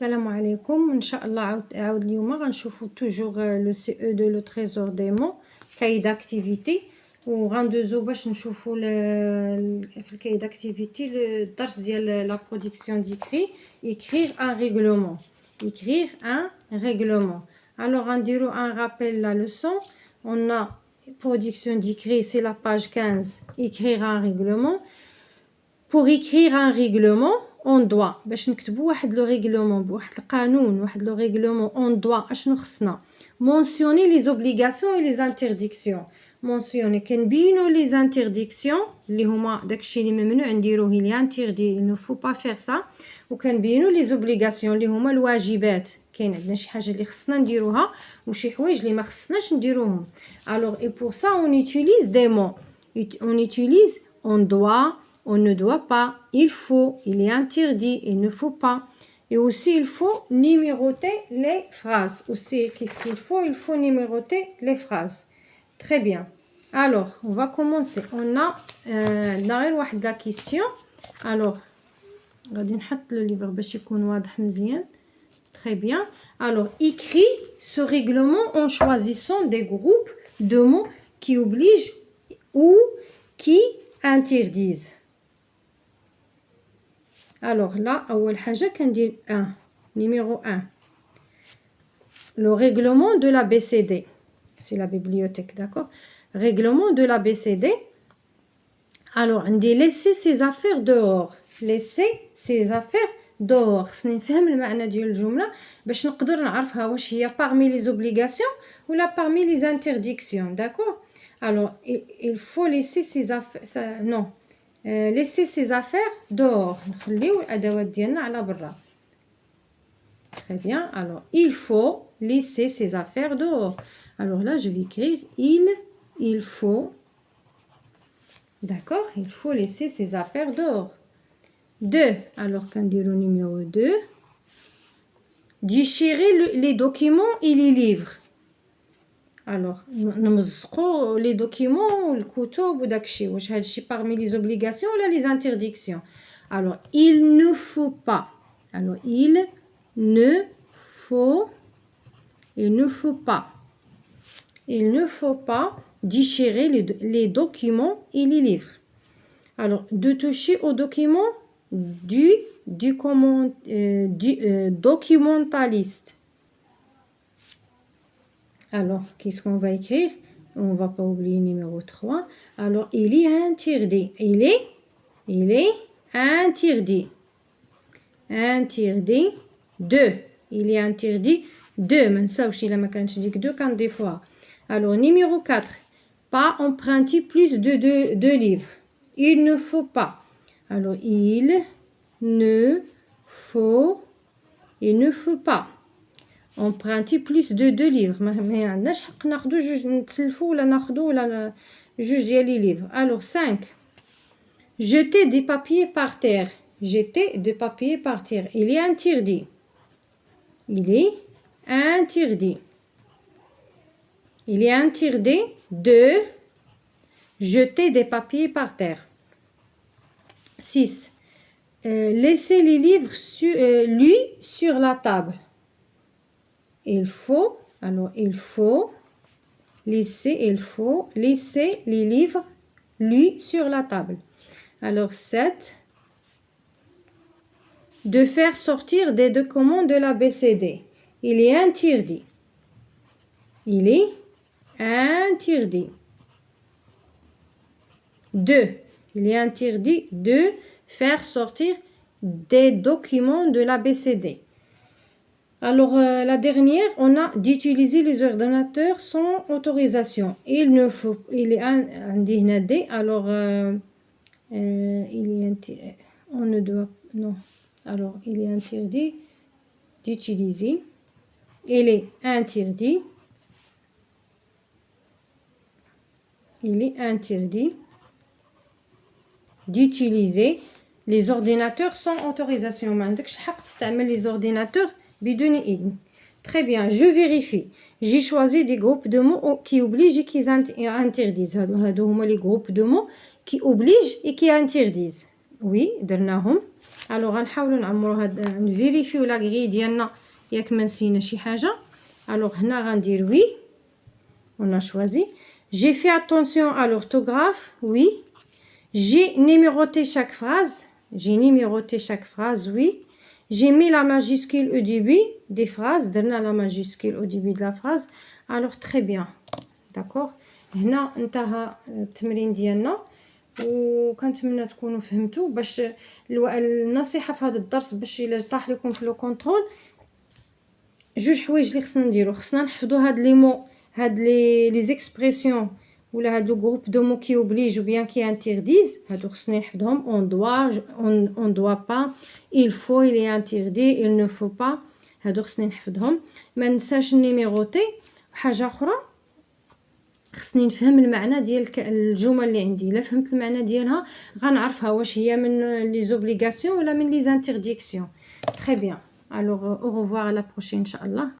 السلام عليكم. إن شاء الله عاود اليوم غنشوفو توجور لو سي او دو لو تريزور دي مون كاي داكتيفيتي، وغندوزو باش نشوفو في الكاي داكتيفيتي الدرس ديال لا برودكسيون ديكري écrire un règlement. écrire un règlement. Alors غنديرو un rappel la leçon. On a production d'écrit, c'est la page 15, écrire un règlement. Pour écrire un règlement on doit باش نكتبوا واحد لو ريغلومون بواحد القانون، واحد لو ريغلومون on doit اشنو خصنا mentionner les obligations et les interdictions. mentionner كنبينوا les interdictions اللي هما داكشي اللي ممنوع نديروه اللي interdit il ne faut pas faire ça، وكنبينوا les obligations اللي هما الواجبات، كاين عندنا شي حاجه اللي خصنا نديروها وشي حوايج اللي ما خصناش نديروهم. alors et pour ça on utilise des mots. on utilise on doit, on ne doit pas, il faut, il est interdit, il ne faut pas. Et aussi il faut numéroter les phrases. Aussi qu'est-ce qu'il faut? Il faut numéroter les phrases. Très bien. Alors on va commencer. On a غير واحد la question. Alors غادي نحط le livre باش يكون واضح مزيان. Très bien. Alors écrit ce règlement en choisissant des groupes de mots qui obligent ou qui interdisent. Alors là أول حاجة كندير 1 numéro 1 le règlement de la BCD, c'est la bibliothèque, d'accord. Règlement de la BCD. alors عندي laisser ses affaires dehors. laisser ses affaires dehors خصني نفهم المعنى ديال الجملة باش نقدر نعرفها واش هي parmi les obligations ولا parmi les interdictions, d'accord. alors il faut laisser ses affaires non laisser ses affaires dehors. نخليو الادوات ديالنا على برا. très bien. alors il faut laisser ses affaires dehors. alors là je vais écrire il faut, d'accord, il faut laisser ses affaires dehors. 2 alors كنديرو numéro 2 déchirer les documents et les livres. alors نمزقوا les documents والكتب وداكشي واش هادشي parmi les obligations ولا les interdictions. alors il ne faut pas, alors il ne faut pas déchirer les documents et les livres. alors de toucher aux documents du documentaliste. alors qu'est-ce qu'on va écrire? on va pas oublier numéro 3. alors il est interdit, il est interdit de, il est interdit de ما نساوش الا ما كانش ديك دو كنضيفوها. alors numéro 4 pas emprunter plus de deux livres. il ne faut pas, alors il ne faut pas emprunter plus de deux livres. ما عندناش حق ناخذوا جوج نتسلفوا ولا ناخذوا ولا جوج ديال لي ليفر. alors 5 jeter des papiers par terre. jeter des papiers par terre, il est interdit, il est interdit de jeter des papiers par terre. 6 laisser les livres sur la table. il faut laisser les livres sur la table. alors 7 de faire sortir des documents de la BCD. il est interdit, il est interdit de faire sortir des documents de la BCD. alors la dernière on a d'utiliser les ordinateurs sans autorisation. il est interdit, alors il est on ne doit non, alors il est interdit d'utiliser, il est interdit d'utiliser les ordinateurs sans autorisation. ما عندكش حق تستعمل les ordinateurs بدون إذن. très bien. je vérifie. j'ai choisi des groupes de mots qui obligent et qui interdisent. هادو هما les groupes de mots qui obligent et qui interdisent. oui درناهم. الوغ غنحاولوا نعمروا هاد نفيريفيو لا غري ديالنا ياك ما نسينا شي حاجه. الوغ هنا غندير وي on a choisi. J'ai fait attention à l'orthographe, oui. J'ai numéroté chaque phrase. J'ai numéroté chaque phrase, oui. J'ai mis la majuscule au début des phrases. درنا la majuscule au début de la phrase. Alors très bien. D'accord. هنا انتهى التمرين ديالنا، وكنتمنى تكونوا فهمتوا. باش النصيحه في هذا الدرس باش الا طاح لكم في لو كونترول، جوج حوايج اللي خصنا نديرو. خصنا نحفظوا هاد لي مو، هاد لي زيكسبرسيون ولا هاد لو جروب دو مو كي اوبليج ou bien كي انترديز، هادو خصنا نحفظهم. on doit pas, il faut, il est interdit, il ne faut pas، هادو خصني نحفظهم. ما ننساش النيميروتي. حاجه اخرى، خصني نفهم المعنى ديال الجمل اللي عندي. الا فهمت المعنى ديالها غنعرفها واش هي من لي زوبليغاسيون ولا من لي انترديكسيون. تري بيان. الوغ au revoir à la prochaine ان شاء الله.